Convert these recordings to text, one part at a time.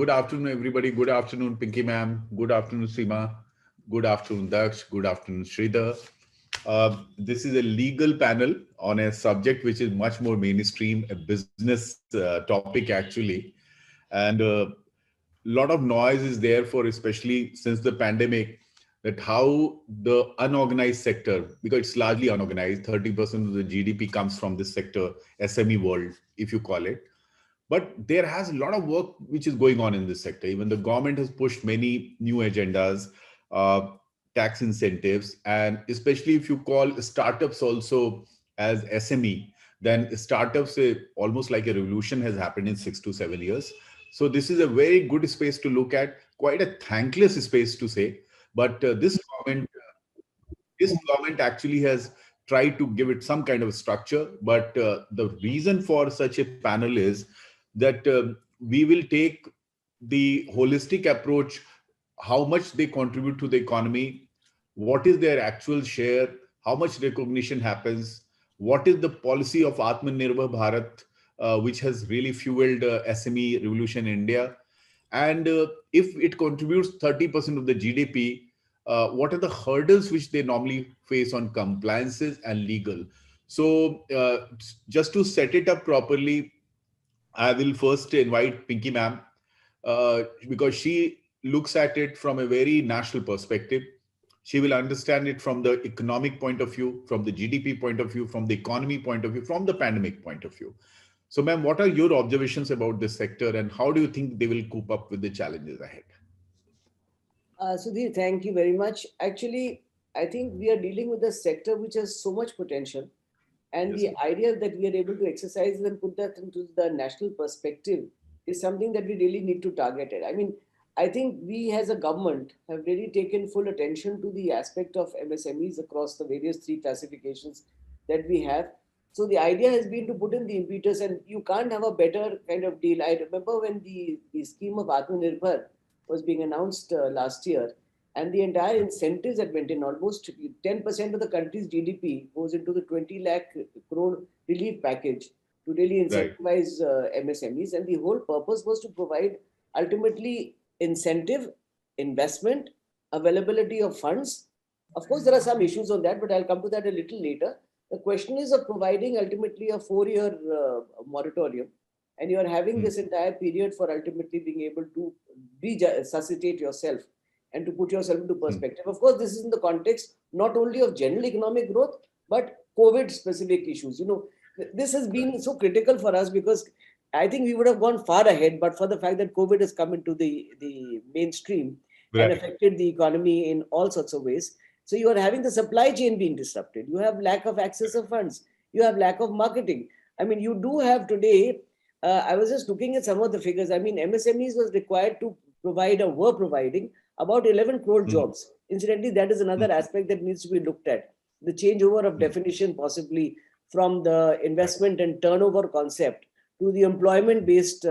Good afternoon, everybody. Good afternoon, Pinky ma'am. Good afternoon, Seema. Good afternoon, Daksh. Good afternoon, Sridhar. This is a legal panel on a subject which is much more mainstream, a business topic actually. And a lot of noise is there for, especially since the pandemic, that how the unorganized sector, because it's largely unorganized, 30% of the GDP comes from this sector, SME world, if you call it. But there has a lot of work which is going on in this sector. Even the government has pushed many new agendas, uh, tax incentives, and especially if you call startups also as SME, then startups, almost like a revolution has happened in 6 to 7 years. So this is a very good space to look at, quite a thankless space to say. But this government actually has tried to give it some kind of structure. But the reason for such a panel is that we will take the holistic approach, how much they contribute to the economy, what is their actual share, how much recognition happens, what is the policy of Atmanirbhar Bharat, which has really fueled SME revolution in India. And if it contributes 30% of the GDP, what are the hurdles which they normally face on compliances and legal? So, just to set it up properly, I will first invite Pinky ma'am, because she looks at it from a very national perspective. She will understand it from the economic point of view, from the GDP point of view, from the economy point of view, from the pandemic point of view. So, ma'am, what are your observations about this sector, and how do you think they will cope up with the challenges ahead? Sudhir, thank you very much. Actually, I think we are dealing with a sector which has so much potential, and Yes, the idea that we are able to exercise and put that into the national perspective is something that we really need to target it. I mean, I think we as a government have really taken full attention to the aspect of MSMEs across the various three classifications that we have. So the idea has been to put in the impetus, and you can't have a better kind of deal. I remember when the scheme of Atmanirbhar was being announced last year, and the entire incentives that went in, almost 10% of the country's GDP goes into the 20 lakh crore relief package to really right. incentivize MSMEs. And the whole purpose was to provide ultimately incentive, investment, availability of funds. Of course, there are some issues on that, but I'll come to that a little later. The question is of providing ultimately a 4 year moratorium, and you are having Hmm. this entire period for ultimately being able to resuscitate yourself and to put yourself into Hmm. perspective. Of course, this is in the context not only of general economic growth, but COVID specific issues. This has Right. been so critical for us because I think we would have gone far ahead, but for the fact that COVID has come into the mainstream and Right. affected the economy in all sorts of ways. So you are having the supply chain being disrupted. You have lack of access of funds. You have lack of marketing. I mean, you do have today. I was just looking at some of the figures. I mean, MSMEs was required to provide or were providing about 11 crore Hmm. jobs. Incidentally, that is Hmm. another aspect that needs to be looked at. The changeover of Hmm. definition, possibly from the Right. investment and turnover concept to the employment based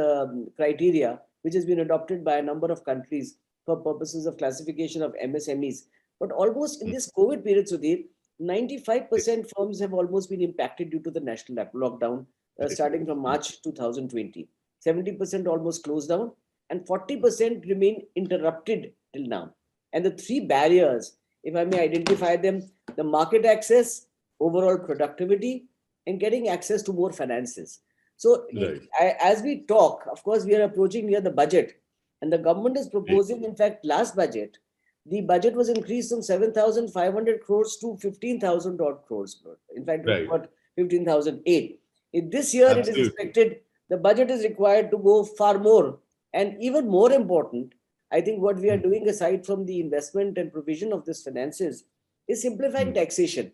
criteria, which has been adopted by a number of countries for purposes of classification of MSMEs. But almost in Hmm. this COVID period, Sudhir, Yes. 95% firms have almost been impacted due to the national lockdown Right. starting from March 2020. 70% almost closed down, and 40% remain interrupted till now. And the three barriers, if I may identify them, the market access, overall productivity, and getting access to more finances. So, Right. as we talk, of course, we are approaching near the budget, and the government is Yes. proposing, in fact, last budget, the budget was increased from 7,500 crores to 15,000 odd crores. In fact, it was Right. about 15,008. In this year, it is Absolutely. expected the budget is required to go far more. And even more important, I think what we are Hmm. doing aside from the investment and provision of this finances is simplifying Hmm. taxation.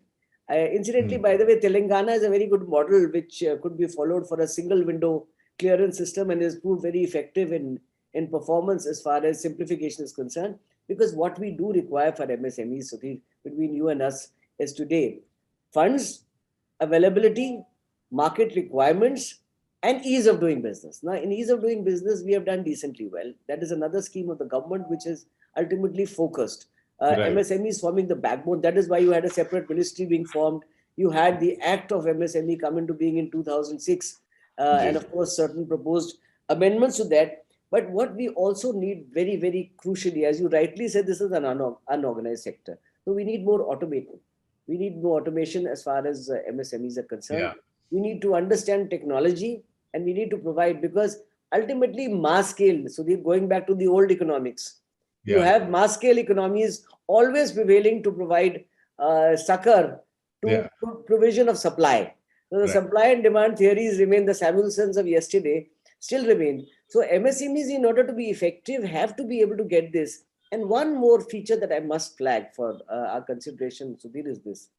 Incidentally, Hmm. by the way, Telangana is a very good model which could be followed for a single window clearance system and is proved very effective in performance as far as simplification is concerned. Because what we do require for MSMEs, Sudhir, between you and us, is today funds, availability, market requirements, and ease of doing business. Now, in ease of doing business, we have done decently well. That is another scheme of the government which is ultimately focused. Right. MSME is forming the backbone. That is why you had a separate ministry being formed. You had the Act of MSME come into being in 2006, and Ji. of course, certain proposed amendments to that. But what we also need very, very crucially, as you rightly said, this is an unorganized sector. So we need more automation. We need more automation as far as MSMEs are concerned. Yeah. We need to understand technology, and we need to provide, because ultimately mass scale, so we're going back to the old economics. You Yeah. have mass scale economies always prevailing to provide succor to Yeah. provision of supply. So the Right. supply and demand theories remain, the Samuelsons of yesterday still remain. So MSMEs, in order to be effective, have to be able to get this. And one more feature that I must flag for our consideration, Sudhir, is this: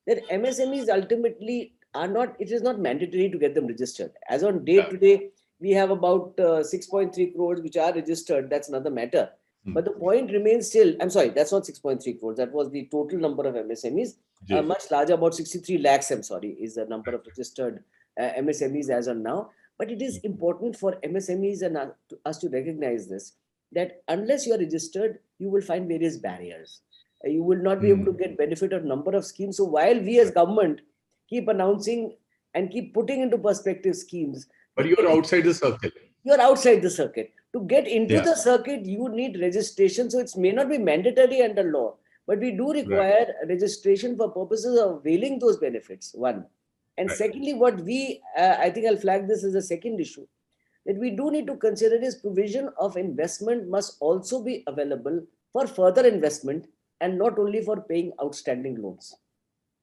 that MSMEs ultimately are not, it is not mandatory to get them registered. As on date Yeah. today, we have about 6.3 crores which are registered. That's another matter. Hmm. But the point remains still, I'm sorry, that's not 6.3 crores. That was the total number of MSMEs. Ji. Much larger, about 63 lakhs, I'm sorry, is the number of registered MSMEs as on now. But it is important for MSMEs and us to recognize this, that unless you are registered, you will find various barriers. You will not be able to Hmm. get benefit of number of schemes. So while we as government keep announcing and keep putting into perspective schemes, But to you're get in, outside the circle. you're outside the circuit. To get into Yeah. the circuit, you need registration. So it may not be mandatory under law, but we do Right. require registration for purposes of availing those benefits. One. And Right. secondly, what we, I think I'll flag this as a second issue, that we do need to consider is provision of investment must also be available for further investment and not only for paying outstanding loans.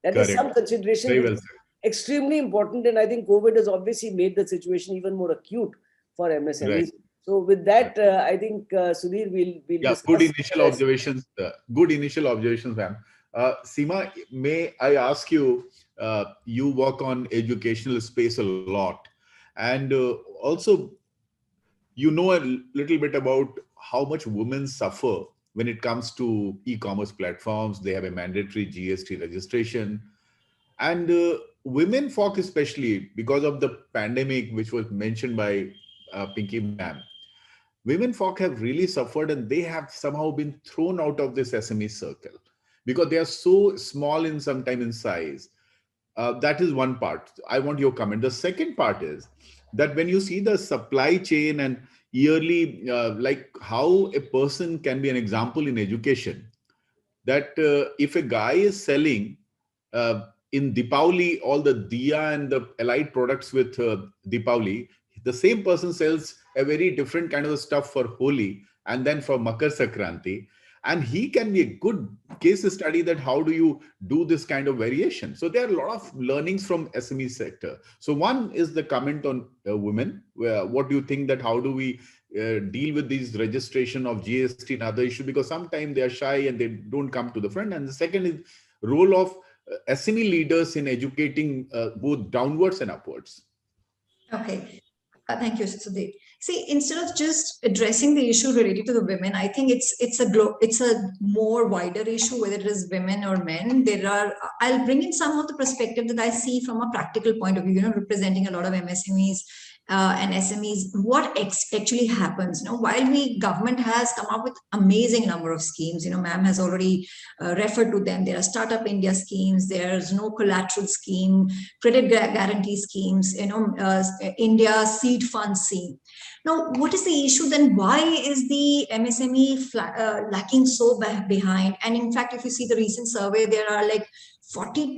That is Correct. some consideration Very which well is said. extremely important. And I think COVID has obviously made the situation even more acute for Right. MSMEs. So with Right. that, I think Sudhir will Yeah. Good discuss. initial observations. Good initial observations, ma'am. Seema, may I ask you? You work on educational space a lot, and also you know a little bit about how much women suffer when it comes to e-commerce platforms. They have a mandatory GST registration, and women folk, especially because of the pandemic, which was mentioned by Pinky ma'am. Women folk have really suffered, and they have somehow been thrown out of this SME circle because they are so small in sometime in size. That is one part. I want your comment. The second part is that when you see the supply chain and yearly, like how a person can be an example in education, that if a guy is selling in Deepavali all the diya and the allied products with Deepavali, the same person sells a very different kind of stuff for Holi and then for Makar Sankranti. And he can be a good case study that how do you do this kind of variation. So there are a lot of learnings from SME sector. So one is the comment on women. What do you think that how do we deal with these registration of GST and other issue, because sometimes they are shy and they don't come to the front. And the second is role of SME leaders in educating both downwards and upwards. Okay. Thank you, Sudhir. See, instead of just addressing the issue related to the women, I think it's a more wider issue, whether it is women or men. I'll bring in some of the perspective that I see from a practical point of view, representing a lot of MSMEs and SMEs. What actually happens, while government has come up with amazing number of schemes, ma'am has already referred to them. There are Startup India schemes, there's no collateral scheme, credit guarantee schemes, India seed fund scheme. Now, what is the issue then? Why is the MSME lacking so behind? And in fact, if you see the recent survey, there are like 42%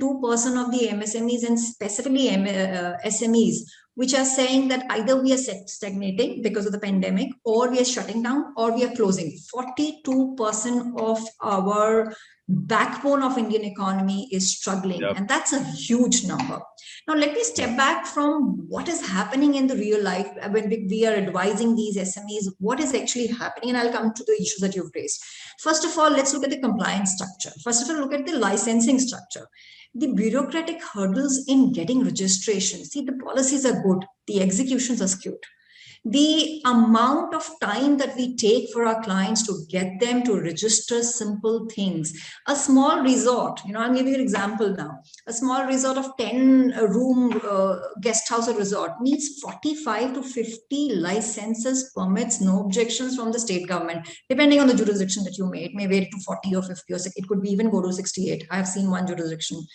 of the MSMEs and specifically SMEs, which are saying that either we are stagnating because of the pandemic, or we are shutting down, or we are closing. 42% of our backbone of Indian economy is struggling. Yep. And that's a huge number. Now, let me step back from what is happening in the real life when we are advising these SMEs, what is actually happening, and I'll come to the issues that you've raised. First of all, let's look at the compliance structure. First of all, look at the licensing structure. The bureaucratic hurdles in getting registration. See, the policies are good, the executions are skewed. The amount of time that we take for our clients to get them to register simple things. A small resort, I'll give you an example now. A small resort of 10-room guest house or resort needs 45 to 50 licenses, permits, no objections from the state government, depending on the jurisdiction that you may. It may vary to 40 or 50, or it could be even go to 68. I have seen one jurisdiction.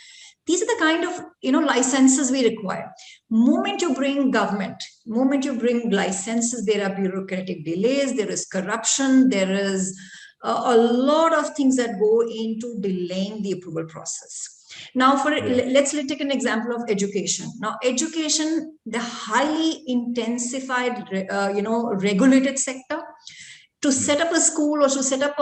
These are the kind of licenses we require. Moment you bring government, Moment you bring licenses, there are bureaucratic delays, there is corruption, there is a lot of things that go into delaying the approval process. Now, let's take an example of education. Now, education, the highly intensified, regulated sector. To set up a school or to set up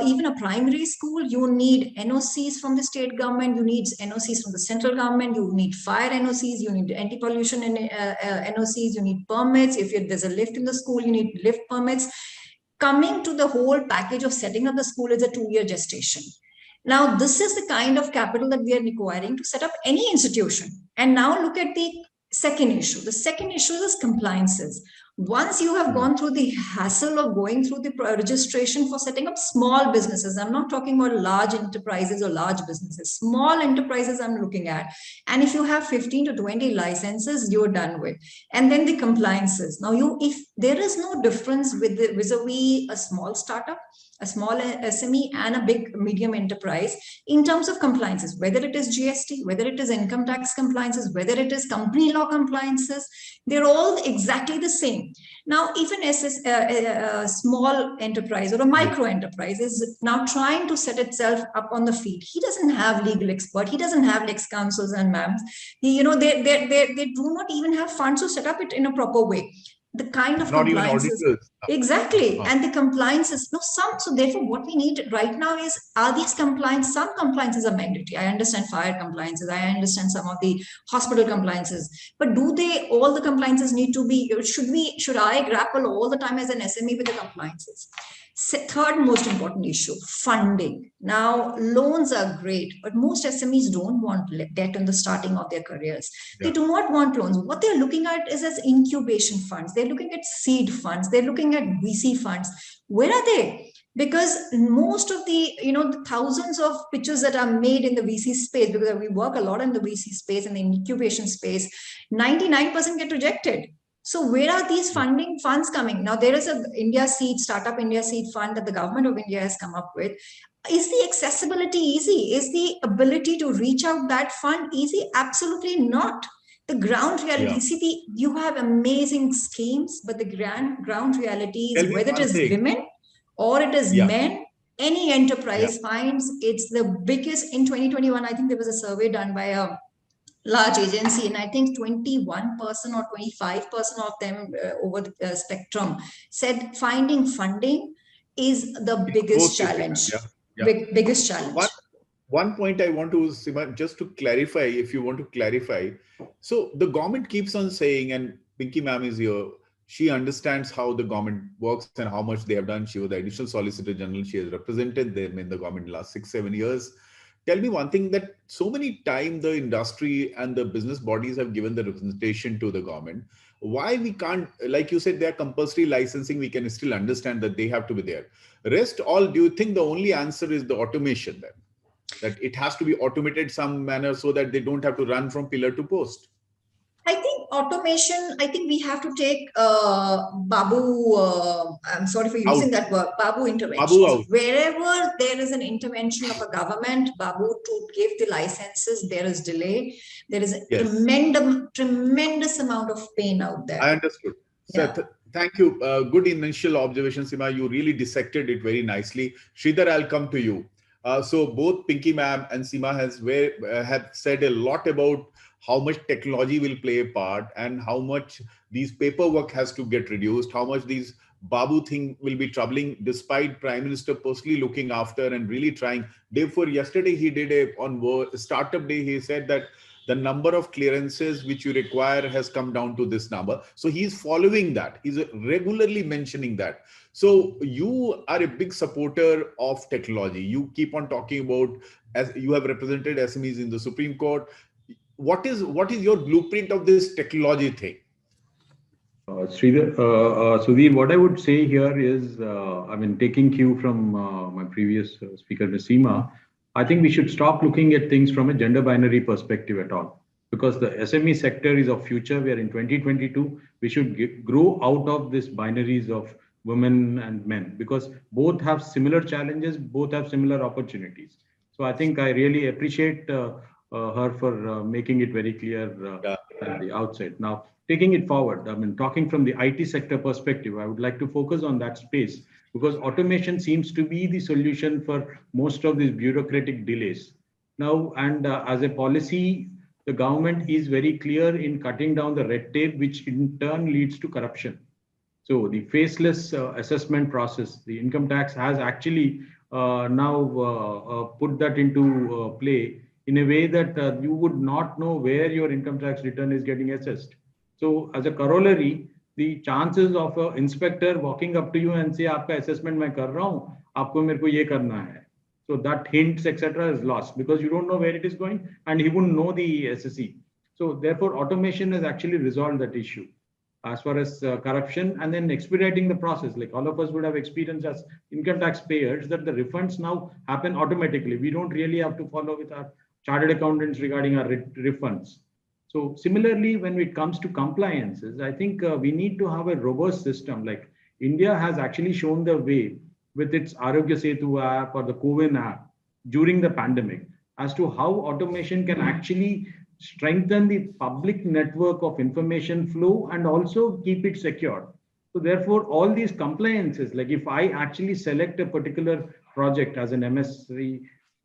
even a primary school, you need NOCs from the state government, you need NOCs from the central government, you need fire NOCs, you need anti-pollution NOCs, you need permits. If there's a lift in the school, you need lift permits. Coming to the whole package of setting up the school is a 2-year gestation. Now, this is the kind of capital that we are requiring to set up any institution. And now look at the second issue. The second issue is compliances. Once you have gone through the hassle of going through the registration for setting up small businesses, I'm not talking about large enterprises or large businesses, small enterprises I'm looking at. And if you have 15 to 20 licenses, you're done with. And then the compliances. Now, if there is no difference with vis-a-vis a small startup, a small SME and a big medium enterprise in terms of compliances, whether it is GST, whether it is income tax compliances, whether it is company law compliances, they're all exactly the same. Now, even a small enterprise or a micro enterprise is now trying to set itself up on the feet. He doesn't have legal expert. He doesn't have LexCounsels and MAMs. They do not even have funds to set up it in a proper way. The kind of not compliances, even auditors. Exactly, and the compliances. No, so therefore, what we need right now is, are these compliance? Some compliances are mandatory. I understand fire compliances. I understand some of the hospital compliances. But do they? All the compliances need to be? Should I grapple all the time as an SME with the compliances? Third most important issue, funding. Now, loans are great, but most SMEs don't want debt in the starting of their careers. Yeah. They do not want loans. What they're looking at is as incubation funds. They're looking at seed funds. They're looking at VC funds. Where are they? Because most of the thousands of pitches that are made in the VC space, because we work a lot in the VC space and the incubation space, 99% get rejected. So where are these funding funds coming? Now, there is a Startup India Seed Fund that the government of India has come up with. Is the accessibility easy? Is the ability to reach out that fund easy? Absolutely not. The ground reality, you have amazing schemes, but the ground reality is whether it is women or it is men, any enterprise finds it's the biggest. In 2021, I think there was a survey done by a large agency, and I think 21% or 25% of them over the spectrum said finding funding is the biggest challenge. Biggest challenge. One point I want to, Seema, just to clarify, if you want to clarify. So the government keeps on saying, and Pinky ma'am is here, she understands how the government works and how much they have done. She was the additional Solicitor General. She has represented them in the government last 6-7 years. Tell me one thing, that so many times the industry and the business bodies have given the representation to the government. Why we can't, like you said, they are compulsory licensing. We can still understand that they have to be there. Rest all, do you think the only answer is the automation then? That it has to be automated some manner so that they don't have to run from pillar to post? I think automation, I think we have to take Babu, I'm sorry for using that word, Babu interventions. Wherever there is an intervention of a government, Babu, to give the licenses, there is delay. There is a tremendous amount of pain out there. I understood. So thank you. Good initial observation, Seema. You really dissected it very nicely. Sridhar, I'll come to you. So both Pinky ma'am and Seema have said a lot about how much technology will play a part and how much these paperwork has to get reduced, how much these Babu thing will be troubling, despite Prime Minister personally looking after and really trying. Therefore, yesterday he did on Startup Day, he said that the number of clearances which you require has come down to this number. So he's following that. He's regularly mentioning that. So you are a big supporter of technology. You keep on talking about, as you have represented SMEs in the Supreme Court. What is your blueprint of this technology thing? Sudhir, what I would say here is, taking cue from my previous speaker, Ms. Seema, I think we should stop looking at things from a gender binary perspective at all, because the SME sector is of future. We are in 2022. We should grow out of this binaries of women and men, because both have similar challenges, both have similar opportunities. So I think I really appreciate her for making it very clear at the outset. Now, taking it forward, I mean, talking from the IT sector perspective, I would like to focus on that space because automation seems to be the solution for most of these bureaucratic delays. Now, and as a policy, the government is very clear in cutting down the red tape, which in turn leads to corruption. So the faceless assessment process, the income tax has actually now put that into play in a way that you would not know where your income tax return is getting assessed. So as a corollary, the chances of an inspector walking up to you and say, "आपका assessment मैं कर रहा हूँ, आपको मेरे को ये करना है." So that hints, etc., is lost because you don't know where it is going, and he wouldn't know the SSE. So therefore, automation has actually resolved that issue as far as corruption, and then expediting the process. Like all of us would have experienced as income tax payers that the refunds now happen automatically. We don't really have to follow with our chartered accountants regarding our refunds. So similarly, when it comes to compliances, I think we need to have a robust system. Like India has actually shown the way with its Arogya Setu app or the CoWIN app during the pandemic as to how automation can actually strengthen the public network of information flow and also keep it secure. So therefore, all these compliances, like if I actually select a particular project as an MSc,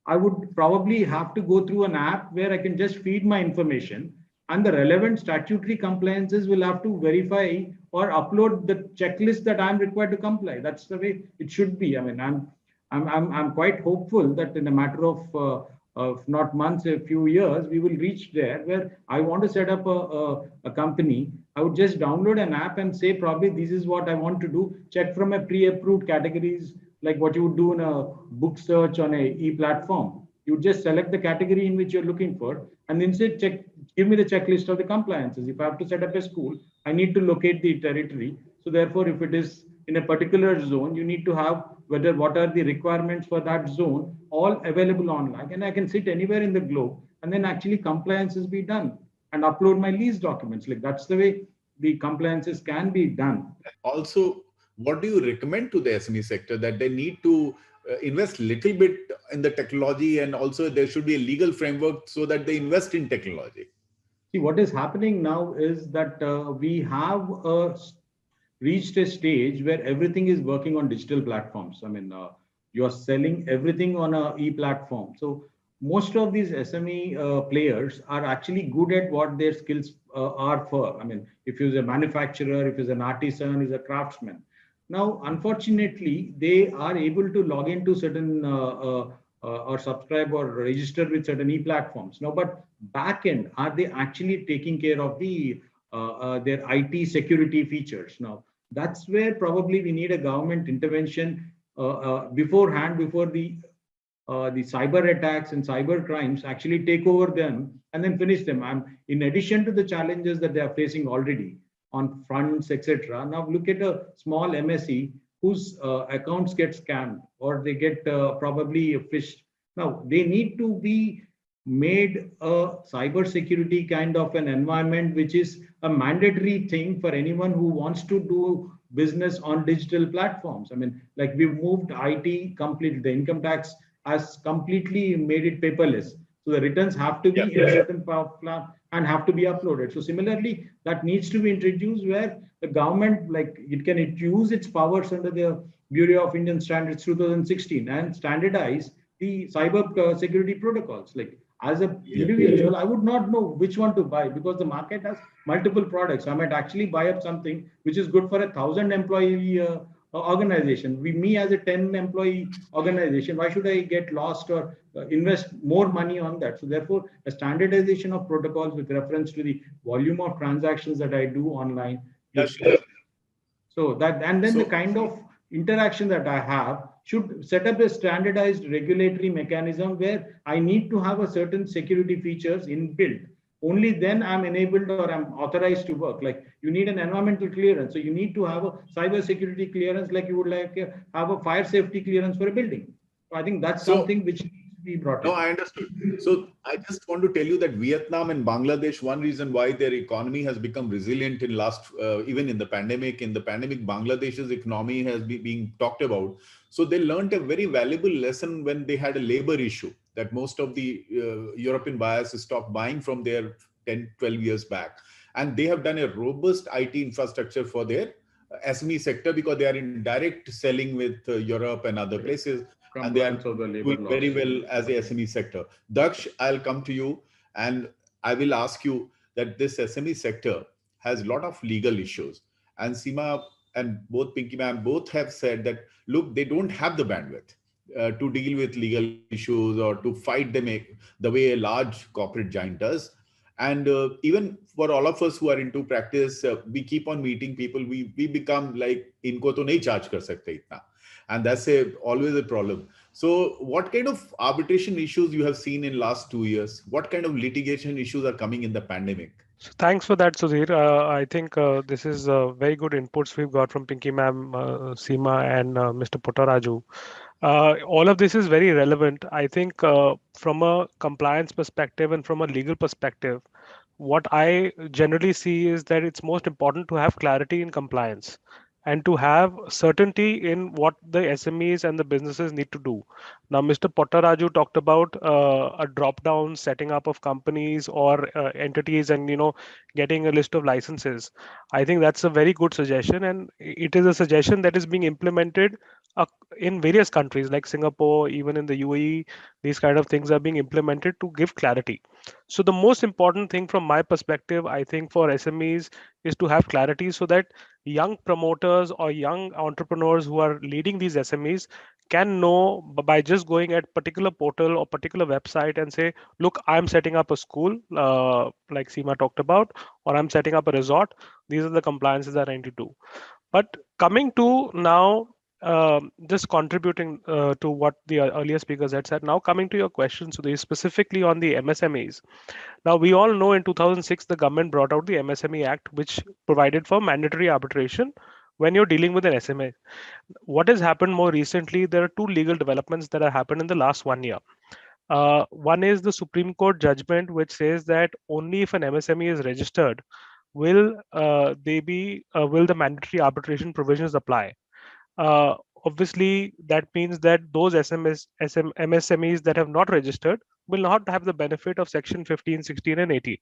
I would probably have to go through an app where I can just feed my information, and the relevant statutory compliances will have to verify or upload the checklist that I'm required to comply. That's the way it should be. I mean, I'm quite hopeful that in a matter of not months, a few years, we will reach there where I want to set up a company. I would just download an app and say, probably this is what I want to do. Check from a pre-approved categories, like what you would do in a book search on a e-platform. You just select the category in which you're looking for, and then say, give me the checklist of the compliances. If I have to set up a school, I need to locate the territory. So therefore, if it is in a particular zone, you need to have what are the requirements for that zone, all available online. And I can sit anywhere in the globe and then actually compliances be done and upload my lease documents. Like that's the way the compliances can be done. Also, what do you recommend to the SME sector that they need to invest little bit in the technology, and also there should be a legal framework so that they invest in technology? See, what is happening now is that we have reached a stage where everything is working on digital platforms. I mean, you're selling everything on a e-platform. So most of these SME players are actually good at what their skills are for. I mean, if you're a manufacturer, if you're an artisan, is a craftsman. Now, unfortunately, they are able to log into certain or subscribe or register with certain e-platforms. Now, but back end, are they actually taking care of the their IT security features? Now, that's where probably we need a government intervention beforehand, before the cyber attacks and cyber crimes actually take over them and then finish them. In addition to the challenges that they are facing already on fronts, etc. Now look at a small MSE whose accounts get scammed or they get probably phished. Now they need to be made a cyber security kind of an environment, which is a mandatory thing for anyone who wants to do business on digital platforms. I mean, like we've moved IT completely, the income tax has completely made it paperless. So the returns have to be in a certain plan and have to be uploaded. So similarly, that needs to be introduced where the government, like it can use its powers under the Bureau of Indian Standards 2016 and standardize the cyber security protocols. Like as an individual, I would not know which one to buy because the market has multiple products. I might actually buy up something which is good for 1,000 employee organization. Me as a 10 employee organization, why should I get lost or invest more money on that? So therefore, a standardization of protocols with reference to the volume of transactions that I do online. Yes. So that, and then the kind of interaction that I have should set up a standardized regulatory mechanism where I need to have a certain security features inbuilt. Only then I'm enabled or I'm authorized to work. Like you need an environmental clearance. So you need to have a cyber security clearance, like you would like have a fire safety clearance for a building. So I think that's something which needs to be brought in. No, I understood. So I just want to tell you that Vietnam and Bangladesh, one reason why their economy has become resilient in last, even in the pandemic, Bangladesh's economy has been being talked about. So they learned a very valuable lesson when they had a labor issue, that most of the European buyers stopped buying from there 10, 12 years back. and they have done a robust IT infrastructure for their SME sector, because they are in direct selling with Europe and other places, and they are Compliance of the labor doing very laws. well as a SME sector. Daksh, I'll come to you and I will ask you that this SME sector has a lot of legal issues, and Seema and both Pinky ma'am both have said that look, they don't have the bandwidth to deal with legal issues or to fight them the way a large corporate giant does. And even for all of us who are into practice, we keep on meeting people. We become like इनको तो नहीं charge कर सकते इतना, and that's always a problem. So what kind of arbitration issues you have seen in last 2 years? What kind of litigation issues are coming in the pandemic? So thanks for that, Sudhir. I think this is very good inputs we've got from Pinky ma'am, Seema, and Mr. Potaraju. All of this is very relevant. I think from a compliance perspective and from a legal perspective, what I generally see is that it's most important to have clarity in compliance and to have certainty in what the SMEs and the businesses need to do. Now, Mr. Potaraju talked about a drop-down setting up of companies or entities, and getting a list of licenses. I think that's a very good suggestion, and it is a suggestion that is being implemented in various countries like Singapore, even in the UAE. These kind of things are being implemented to give clarity. So the most important thing from my perspective, I think, for SMEs is to have clarity so that young promoters or young entrepreneurs who are leading these SMEs can know by just going at particular portal or particular website and say, look, I'm setting up a school, like Seema talked about, or I'm setting up a resort. These are the compliances that I need to do. But coming to now, just contributing to what the earlier speakers had said, now coming to your question, so specifically on the MSMEs. Now, we all know in 2006, the government brought out the MSME Act, which provided for mandatory arbitration when you're dealing with an SMA. What has happened more recently, there are two legal developments that have happened in the last 1 year. One is the Supreme Court judgment, which says that only if an MSME is registered, will the mandatory arbitration provisions apply. Obviously, that means that those MSMEs that have not registered will not have the benefit of Section 15, 16, and 18.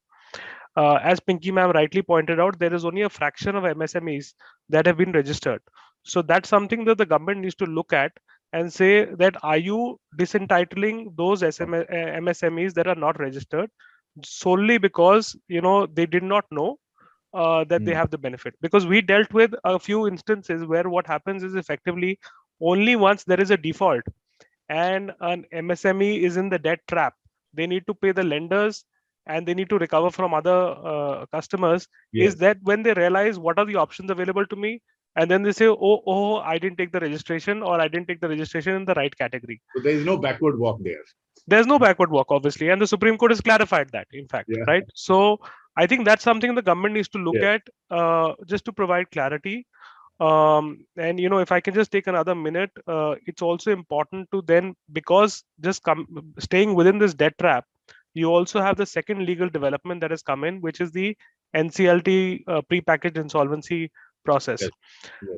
As Pinky ma'am rightly pointed out, there is only a fraction of MSMEs that have been registered. So that's something that the government needs to look at and say that, are you disentitling those MSMEs that are not registered solely because they did not know that they have the benefit? Because we dealt with a few instances where what happens is effectively only once there is a default and an MSME is in the debt trap, they need to pay the lenders and they need to recover from other customers. Yes. Is that when they realize what are the options available to me, and then they say, oh, I didn't take the registration, or I didn't take the registration in the right category. So there is no backward walk there. There's no backward walk, obviously, and the Supreme Court has clarified that, in fact, right? So I think that's something the government needs to look at, just to provide clarity. And if I can just take another minute, it's also important to then, because just staying within this debt trap, you also have the second legal development that has come in, which is the NCLT prepackaged insolvency process,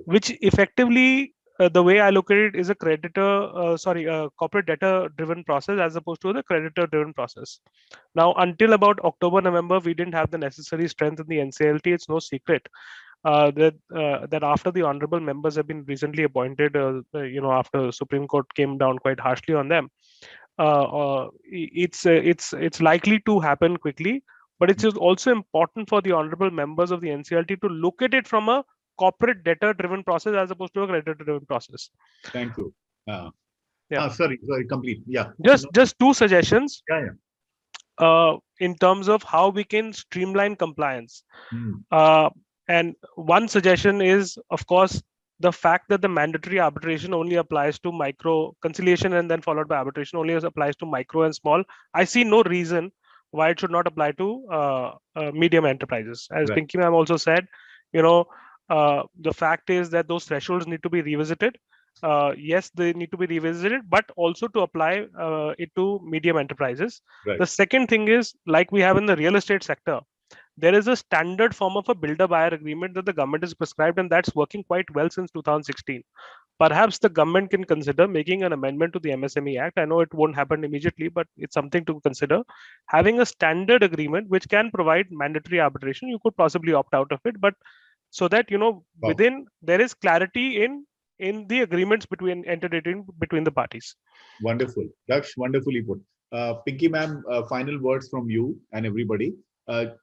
which effectively, the way I look at it, is a corporate debtor driven process as opposed to the creditor driven process. Now, until about October, November, we didn't have the necessary strength in the NCLT. It's no secret that after the honorable members have been recently appointed, after Supreme Court came down quite harshly on them, it's likely to happen quickly. But it's also important for the honorable members of the NCLT to look at it from a corporate debtor driven process as opposed to a creditor driven process. Thank you. Sorry, complete. Yeah. Just two suggestions. In terms of how we can streamline compliance. And one suggestion is, of course, the fact that the mandatory arbitration only applies to micro conciliation and then followed by arbitration only applies to micro and small. I see no reason why it should not apply to medium enterprises. As Pinky ma'am also said, the fact is that those thresholds need to be revisited. Yes, they need to be revisited, but also to apply it to medium enterprises. The second thing is, like we have in the real estate sector, there is a standard form of a builder-buyer agreement that the government has prescribed, and that's working quite well since 2016. perhaps the government can consider making an amendment to the MSME Act. I know it won't happen immediately, but it's something to consider. Having a standard agreement which can provide mandatory arbitration, you could possibly opt out of it, but so that within there is clarity in the agreements entered between the parties. Wonderful. Daksh, wonderfully put. Pinky ma'am, final words from you and everybody.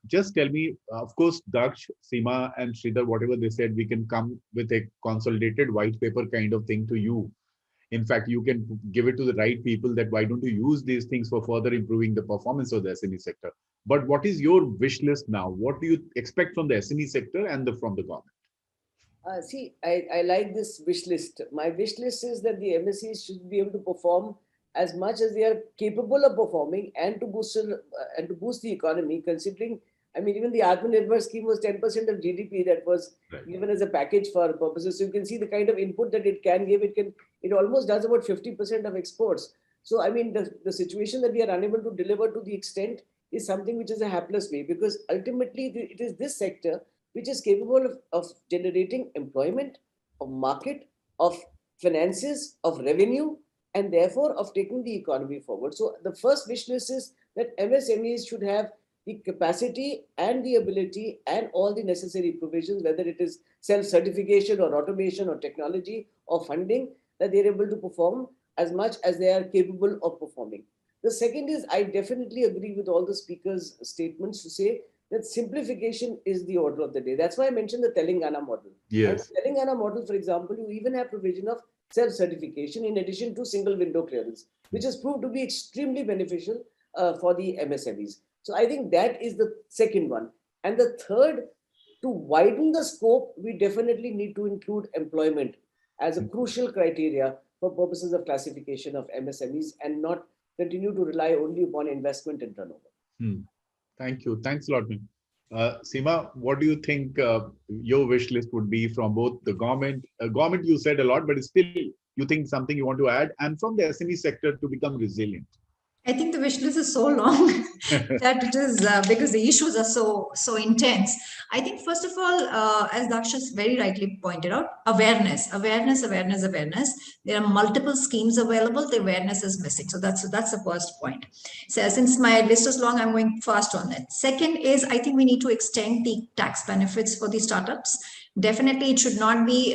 Just tell me, of course, Daksh, Seema, and Sridhar, whatever they said, we can come with a consolidated white paper kind of thing to you. In fact, you can give it to the right people that why don't you use these things for further improving the performance of the SME sector. But what is your wish list now? What do you expect from the SME sector and from the government? See, I like this wish list. My wish list is that the MSEs should be able to perform as much as they are capable of performing and to boost the economy, considering, I mean, even the Atmanirbhar scheme was 10% of GDP that was given as a package for purposes. So you can see the kind of input that it can give. It almost does about 50% of exports. So, I mean, the situation that we are unable to deliver to the extent is something which is a hapless way, because ultimately it is this sector which is capable of generating employment, of market, of finances, of revenue, and therefore of taking the economy forward. So the first wish list is that MSMEs should have the capacity and the ability and all the necessary provisions, whether it is self-certification or automation or technology or funding, that they're able to perform as much as they are capable of performing. The second is, I definitely agree with all the speakers' statements to say that simplification is the order of the day. That's why I mentioned the Telangana model. Yes. And the Telangana model, for example, you even have provision of self-certification in addition to single window clearance, which has proved to be extremely beneficial for the MSMEs. So I think that is the second one. And the third, to widen the scope, we definitely need to include employment as a crucial criteria for purposes of classification of MSMEs and not continue to rely only upon investment and turnover. Thank you. Thanks a lot, man. Seema, what do you think your wish list would be from both the government? Government, you said a lot, but still, you think something you want to add, and from the SME sector to become resilient? I think the wish list is so long that it is because the issues are so intense. I think first of all, as Daksh has very rightly pointed out, awareness. There are multiple schemes available. The awareness is missing. So that's the first point. So since my list is long, I'm going fast on it. Second is, I think we need to extend the tax benefits for the startups. Definitely, it should not be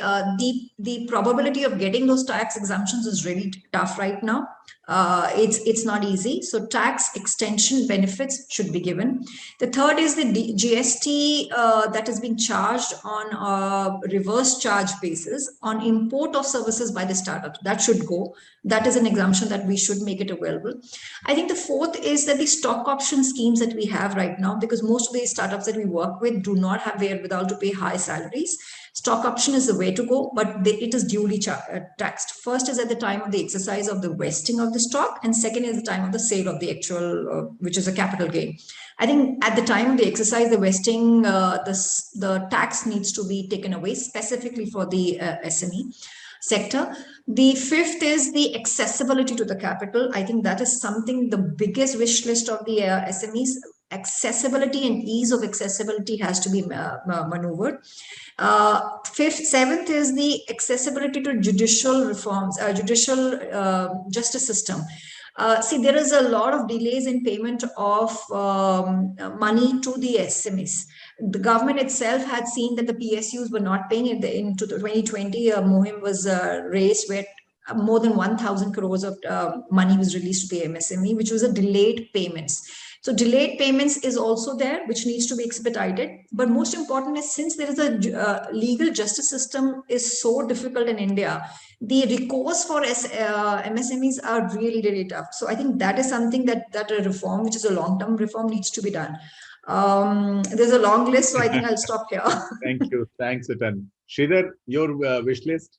the probability of getting those tax exemptions is really tough right now. It's not easy. So tax extension benefits should be given. The third is the GST that is being charged on a reverse charge basis on import of services by the startup. That should go. That is an exemption that we should make it available. I think the fourth is that the stock option schemes that we have right now, because most of the startups that we work with do not have wherewithal to pay high salaries. Stock option is the way to go, but it is duly taxed. First is at the time of the exercise of the vesting of the stock, and second is the time of the sale of the actual, which is a capital gain. I think at the time of the exercise, the vesting, the tax needs to be taken away specifically for the SME sector. The fifth is the accessibility to the capital. I think that is something, the biggest wish list of the SMEs. Accessibility and ease of accessibility has to be maneuvered. Seventh is the accessibility to judicial reforms, justice system. See, there is a lot of delays in payment of money to the SMEs. The government itself had seen that the PSUs were not paying it. In 2020, Mohim was raised where more than 1,000 crores of money was released to the MSME, which was a delayed payments. So delayed payments is also there, which needs to be expedited. But most important is, since there is a legal justice system is so difficult in India, the recourse for MSMEs are really, really tough. So I think that is something that a reform, which is a long-term reform, needs to be done. There's a long list, so I think I'll stop here. Thank you. Thanks, Atan. Sridhar, your wish list?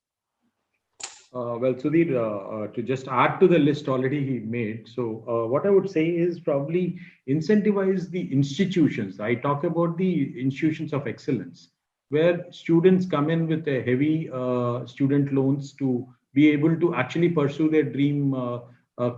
Well, Sudhir, to just add to the list already he made. So what I would say is probably incentivize the institutions. I talk about the institutions of excellence, where students come in with a heavy student loans to be able to actually pursue their dream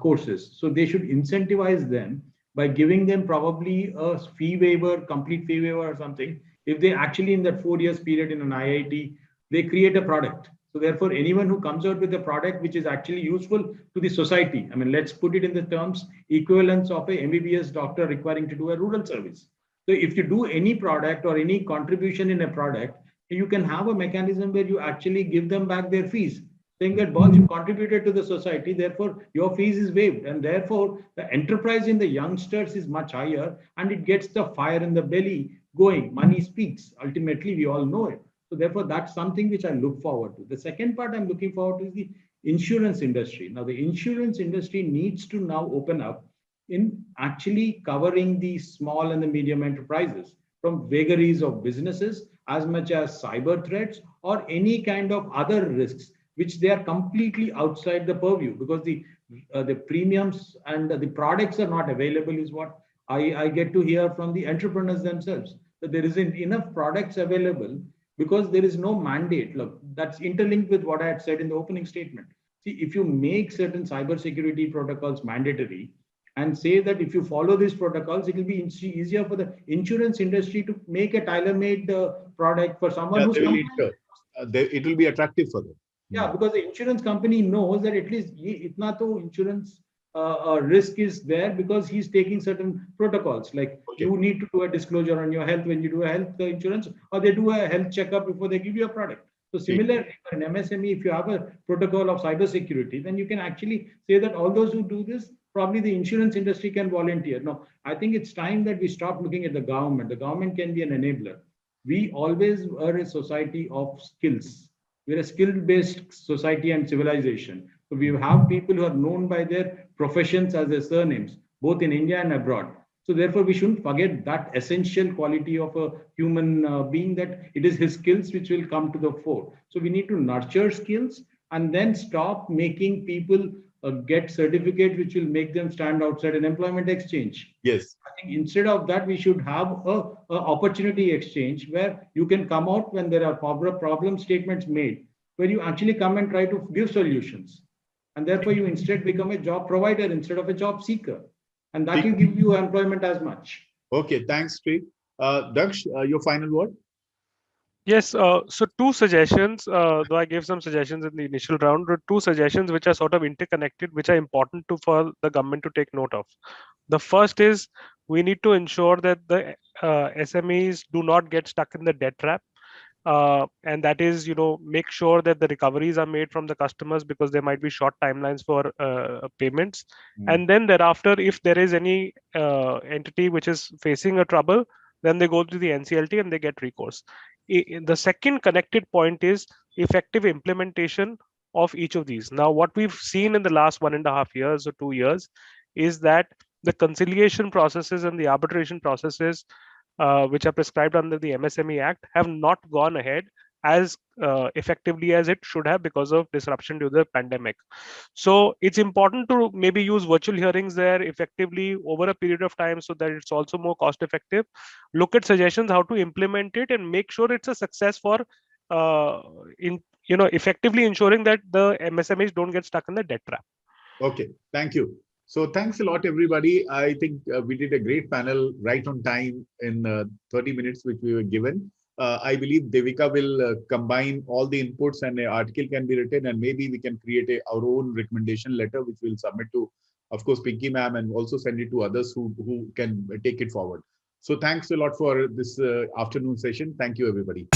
courses. So they should incentivize them by giving them probably a fee waiver, complete fee waiver or something. If they actually in that 4 years period in an IIT, they create a product. So therefore, anyone who comes out with a product which is actually useful to the society, I mean, let's put it in the terms equivalence of a MBBS doctor requiring to do a rural service. So if you do any product or any contribution in a product, you can have a mechanism where you actually give them back their fees, saying that, boss, you contributed to the society, therefore your fees is waived. And therefore, the enterprise in the youngsters is much higher and it gets the fire in the belly going. Money speaks. Ultimately, we all know it. So therefore, that's something which I look forward to. The second part I'm looking forward to is the insurance industry. Now, the insurance industry needs to now open up in actually covering the small and the medium enterprises from vagaries of businesses as much as cyber threats or any kind of other risks which they are completely outside the purview, because the premiums and the products are not available is what I get to hear from the entrepreneurs themselves, that there isn't enough products available because there is no mandate. Look, that's interlinked with what I had said in the opening statement. See, if you make certain cybersecurity protocols mandatory, and say that if you follow these protocols, it will be easier for the insurance industry to make a tailor-made product for someone who's it will be attractive for them. Yeah, because the insurance company knows that at least itna to insurance risk is there because he's taking certain protocols. Like you need to do a disclosure on your health when you do a health insurance, or they do a health checkup before they give you a product. So similarly, for an MSME, if you have a protocol of cybersecurity, then you can actually say that all those who do this, probably the insurance industry can volunteer. No, I think it's time that we stop looking at the government. The government can be an enabler. We always are a society of skills. We're a skill-based society and civilization. So we have people who are known by their professions as their surnames, both in India and abroad. So therefore, we shouldn't forget that essential quality of a human being, that it is his skills which will come to the fore. So we need to nurture skills and then stop making people get certificate which will make them stand outside an employment exchange. Yes. I think instead of that, we should have a opportunity exchange where you can come out when there are problem statements made, where you actually come and try to give solutions. And therefore, you instead become a job provider instead of a job seeker. And that will give you employment as much. Okay, thanks, Sri. Daksh, your final word? Yes, so two suggestions, though I gave some suggestions in the initial round, but two suggestions which are sort of interconnected, which are important for the government to take note of. The first is we need to ensure that the SMEs do not get stuck in the debt trap. And that is, make sure that the recoveries are made from the customers, because there might be short timelines for payments. And then thereafter, if there is any entity which is facing a trouble, then they go to the NCLT and they get recourse. The second connected point is effective implementation of each of these. Now, what we've seen in the last 1.5 years or 2 years is that the conciliation processes and the arbitration processes which are prescribed under the MSME Act have not gone ahead as effectively as it should have because of disruption due to the pandemic. So it's important to maybe use virtual hearings there effectively over a period of time so that it's also more cost effective. Look at suggestions how to implement it and make sure it's a success for effectively ensuring that the MSMEs don't get stuck in the debt trap. Okay, thank you. So thanks a lot, everybody. I think we did a great panel right on time in 30 minutes, which we were given. I believe Devika will combine all the inputs and an article can be written, and maybe we can create our own recommendation letter, which we'll submit to, of course, Pinky ma'am, and also send it to others who can take it forward. So thanks a lot for this afternoon session. Thank you, everybody.